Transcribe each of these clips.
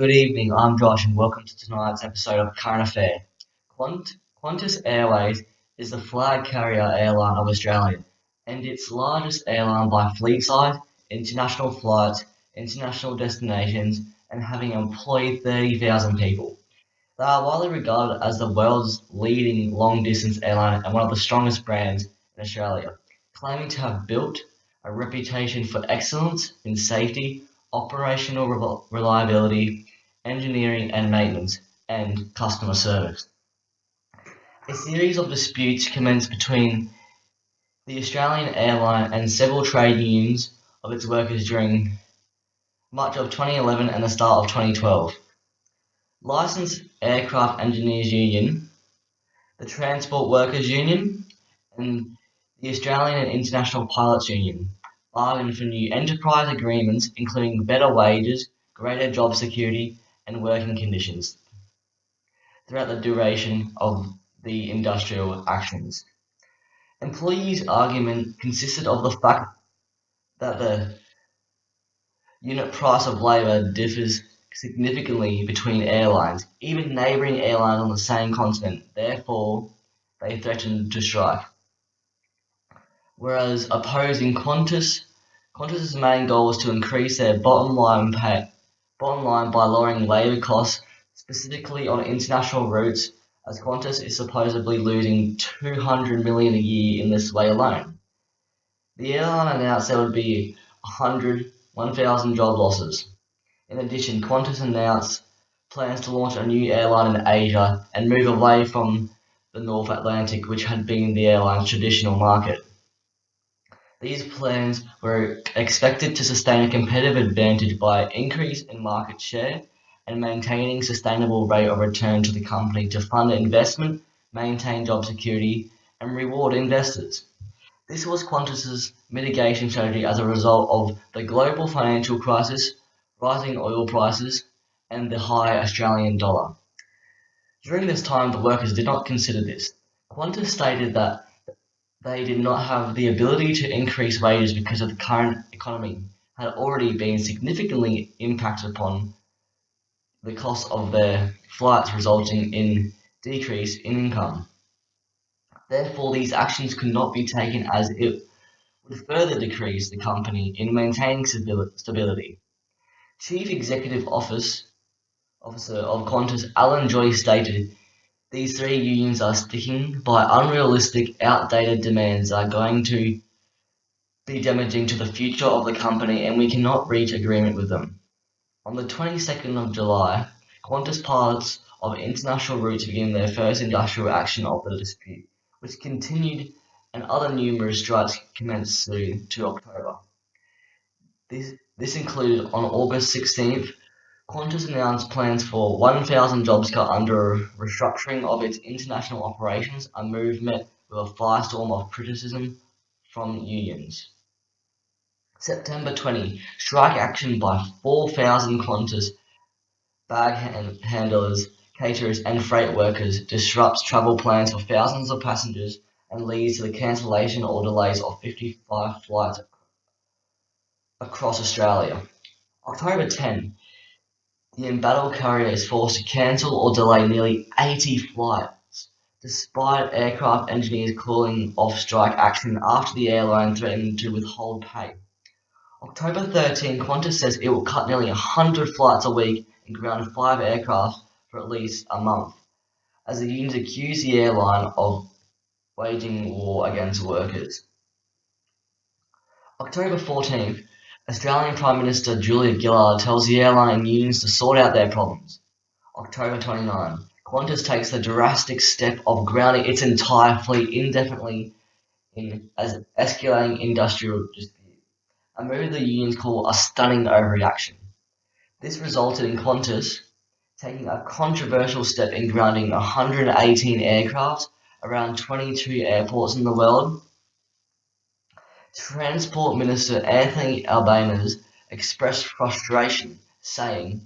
Good evening, I'm Josh and welcome to tonight's episode of Current Affair. Qantas Airways is the flag carrier airline of Australia and its largest airline by fleet size, international flights, international destinations, and having employed 30,000 people. They are widely regarded as the world's leading long-distance airline and one of the strongest brands in Australia, claiming to have built a reputation for excellence in safety, operational reliability, engineering and maintenance, and customer service. A series of disputes commenced between the Australian airline and several trade unions of its workers during much of 2011 and the start of 2012. Licensed Aircraft Engineers Union, the Transport Workers Union, and the Australian and International Pilots Union bargained for new enterprise agreements including better wages, greater job security, and working conditions throughout the duration of the industrial actions. Employees' argument consisted of the fact that the unit price of labour differs significantly between airlines, even neighbouring airlines on the same continent, therefore they threatened to strike. Whereas opposing Qantas's main goal was to increase their bottom line by lowering labour costs, specifically on international routes, as Qantas is supposedly losing 200 million a year in this way alone. The airline announced there would be 1,000 job losses. In addition, Qantas announced plans to launch a new airline in Asia and move away from the North Atlantic, which had been the airline's traditional market. These plans were expected to sustain a competitive advantage by increase in market share and maintaining sustainable rate of return to the company to fund investment, maintain job security, and reward investors. This was Qantas's mitigation strategy as a result of the global financial crisis, rising oil prices, and the high Australian dollar. During this time, the workers did not consider this. Qantas stated that they did not have the ability to increase wages because of the current economy had already been significantly impacted upon the cost of their flights, resulting in decrease in income. Therefore, these actions could not be taken as it would further decrease the company in maintaining stability. Chief Executive Officer of Qantas, Alan Joyce, stated, "These three unions are sticking by unrealistic, outdated demands that are going to be damaging to the future of the company and we cannot reach agreement with them." On the 22nd of July, Qantas pilots of international routes began their first industrial action of the dispute, which continued and other numerous strikes commenced through to October. This included on August 16th, Qantas announced plans for 1,000 jobs cut under a restructuring of its international operations, a move met with a firestorm of criticism from unions. September 20, strike action by 4,000 Qantas bag handlers, caterers and freight workers disrupts travel plans for thousands of passengers and leads to the cancellation or delays of 55 flights across Australia. October 10, the embattled carrier is forced to cancel or delay nearly 80 flights, despite aircraft engineers calling off strike action after the airline threatened to withhold pay. October 13, Qantas says it will cut nearly 100 flights a week and ground 5 aircraft for at least a month, as the unions accuse the airline of waging war against workers. October 14th, Australian Prime Minister Julia Gillard tells the airline and unions to sort out their problems. October 29, Qantas takes the drastic step of grounding its entire fleet indefinitely as escalating industrial dispute, a move the unions call a stunning overreaction. This resulted in Qantas taking a controversial step in grounding 118 aircraft around 22 airports in the world. Transport Minister Anthony Albanese expressed frustration, saying,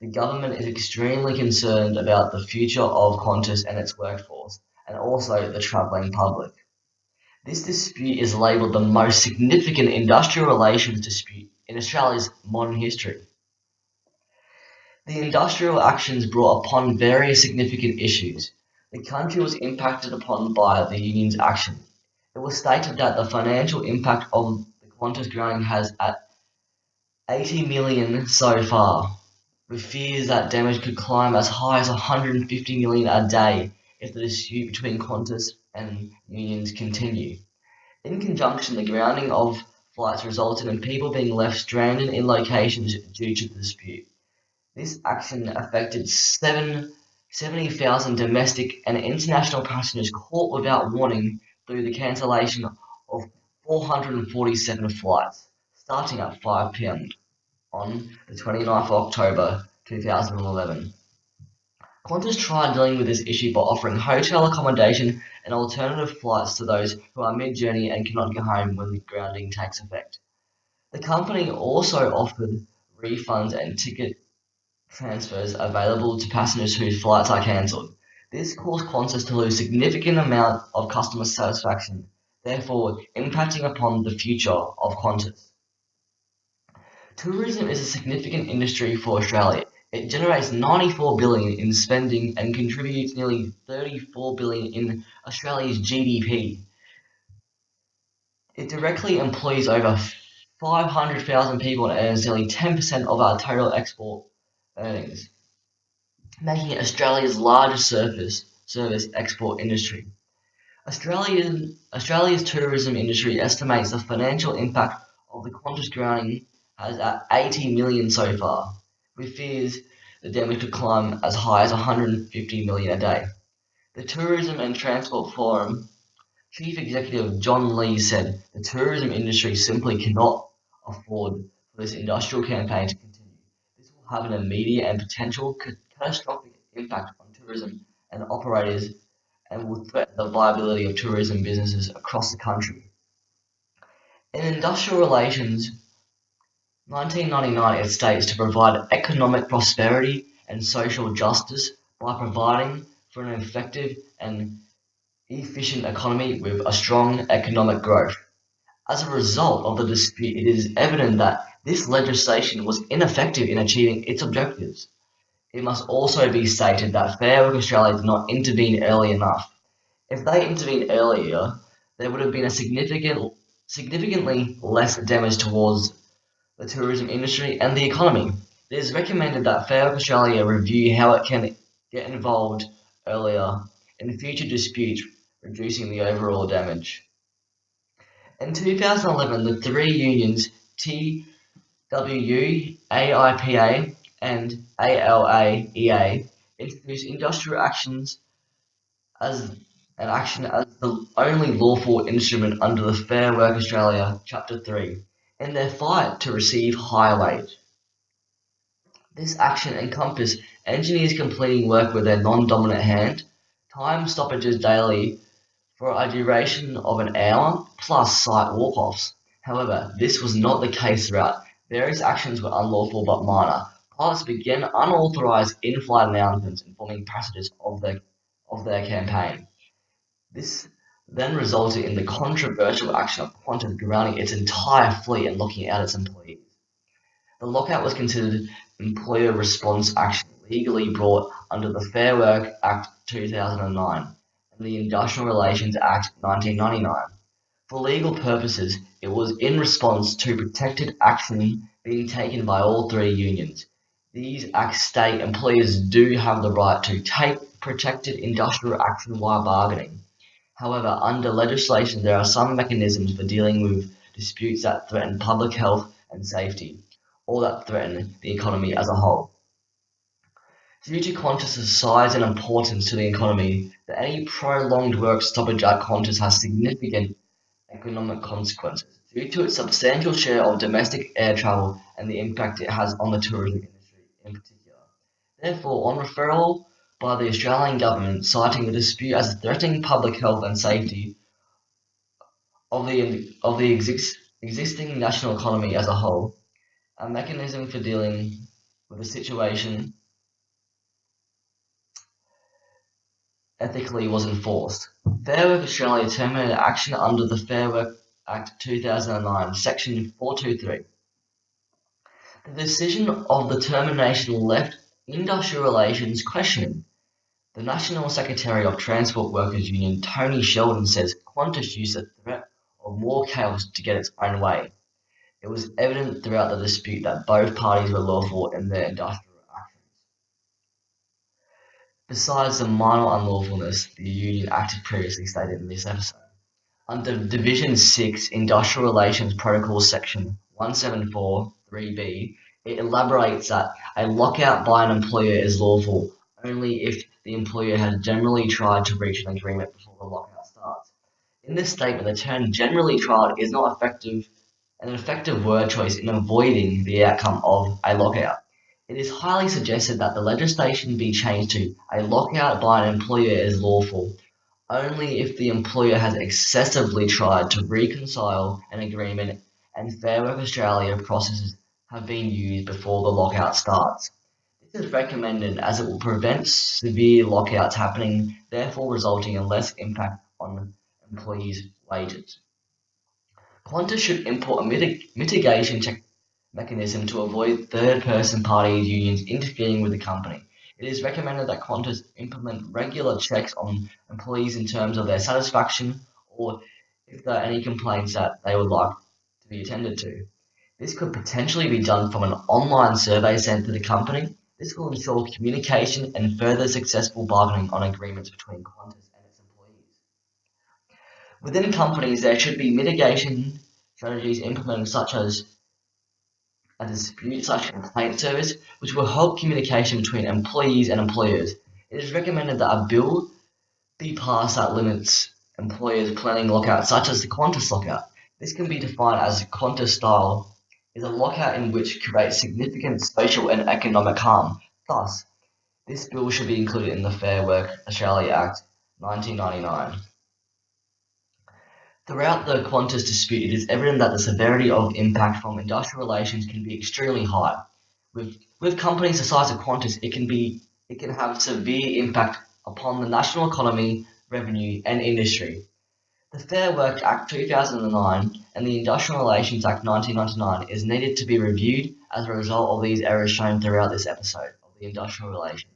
"The government is extremely concerned about the future of Qantas and its workforce, and also the travelling public." This dispute is labelled the most significant industrial relations dispute in Australia's modern history. The industrial actions brought upon various significant issues. The country was impacted upon by the union's action. It was stated that the financial impact of the Qantas grounding has at 80 million so far, with fears that damage could climb as high as 150 million a day if the dispute between Qantas and unions continue. In conjunction, the grounding of flights resulted in people being left stranded in locations due to the dispute. This action affected 70,000 domestic and international passengers caught without warning through the cancellation of 447 flights, starting at 5 p.m. on the 29th of October 2011. Qantas tried dealing with this issue by offering hotel accommodation and alternative flights to those who are mid-journey and cannot go home when the grounding takes effect. The company also offered refunds and ticket transfers available to passengers whose flights are cancelled. This caused Qantas to lose significant amount of customer satisfaction, therefore impacting upon the future of Qantas. Tourism is a significant industry for Australia. It generates 94 billion in spending and contributes nearly 34 billion in Australia's GDP. It directly employs over 500,000 people and earns nearly 10% of our total export earnings, making it Australia's largest service export industry. Australia's tourism industry estimates the financial impact of the Qantas grounding has at 80 million so far, with fears the damage could climb as high as 150 million a day. The Tourism and Transport Forum Chief Executive John Lee said the tourism industry simply cannot afford for this industrial campaign to continue. This will have an immediate and potential catastrophic impact on tourism and operators and will threaten the viability of tourism businesses across the country. In industrial relations, 1999 it states to provide economic prosperity and social justice by providing for an effective and efficient economy with a strong economic growth. As a result of the dispute, it is evident that this legislation was ineffective in achieving its objectives. It must also be stated that Fair Work Australia did not intervene early enough. If they intervened earlier, there would have been a significantly less damage towards the tourism industry and the economy. It is recommended that Fair Work Australia review how it can get involved earlier in future disputes, reducing the overall damage. In 2011, the three unions TWU, AIPA, and ALAEA introduced industrial actions as the only lawful instrument under the Fair Work Australia Chapter 3 in their fight to receive higher wage. This action encompassed engineers completing work with their non-dominant hand, time stoppages daily for a duration of an hour, plus site walk-offs. However, this was not the case throughout. Various actions were unlawful but minor. Pilots began unauthorized in-flight announcements informing passengers of their campaign. This then resulted in the controversial action of Qantas grounding its entire fleet and locking out its employees. The lockout was considered employer response action legally brought under the Fair Work Act 2009 and the Industrial Relations Act 1999. For legal purposes, it was in response to protected action being taken by all three unions. These acts state employers do have the right to take protected industrial action while bargaining. However, under legislation there are some mechanisms for dealing with disputes that threaten public health and safety, or that threaten the economy as a whole. Due to Qantas' size and importance to the economy, that any prolonged work stoppage at Qantas has significant economic consequences due to its substantial share of domestic air travel and the impact it has on the tourism industry in particular. Therefore, on referral by the Australian government citing the dispute as threatening public health and safety of the existing national economy as a whole, a mechanism for dealing with the situation ethically was enforced. Fair Work Australia terminated action under the Fair Work Act 2009, Section 423. The decision of the termination left Industrial relations questioning. The National Secretary of Transport Workers Union, Tony Sheldon, says Qantas used the threat of more chaos to get its own way. It was evident throughout the dispute that both parties were lawful in their industrial actions. Besides the minor unlawfulness the union acted previously stated in this episode. Under Division 6 Industrial Relations Protocol Section 174(3)(b), it elaborates that a lockout by an employer is lawful only if the employer has generally tried to reach an agreement before the lockout starts. In this statement, the term generally tried is not an effective word choice in avoiding the outcome of a lockout. It is highly suggested that the legislation be changed to a lockout by an employer is lawful only if the employer has excessively tried to reconcile an agreement and Fair Work Australia processes have been used before the lockout starts. This is recommended as it will prevent severe lockouts happening, therefore resulting in less impact on employees' wages. Qantas should import a mitigation mechanism to avoid third-person party unions interfering with the company. It is recommended that Qantas implement regular checks on employees in terms of their satisfaction or if there are any complaints that they would like to be attended to. This could potentially be done from an online survey sent to the company. This will ensure communication and further successful bargaining on agreements between Qantas and its employees. Within companies, there should be mitigation strategies implemented such as a dispute/complaint service, which will help communication between employees and employers. It is recommended that a bill be passed that limits employers planning lockouts, such as the Qantas lockout. This can be defined as Qantas style is a lockout in which creates significant social and economic harm. Thus, this bill should be included in the Fair Work Australia Act 1999. Throughout the Qantas dispute, it is evident that the severity of impact from industrial relations can be extremely high. With companies the size of Qantas, it can have severe impact upon the national economy, revenue, and industry. The Fair Work Act 2009 and the Industrial Relations Act 1999 is needed to be reviewed as a result of these errors shown throughout this episode of the industrial relations,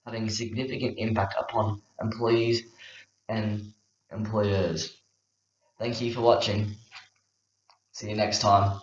having significant impact upon employees and employers. Thank you for watching. See you next time.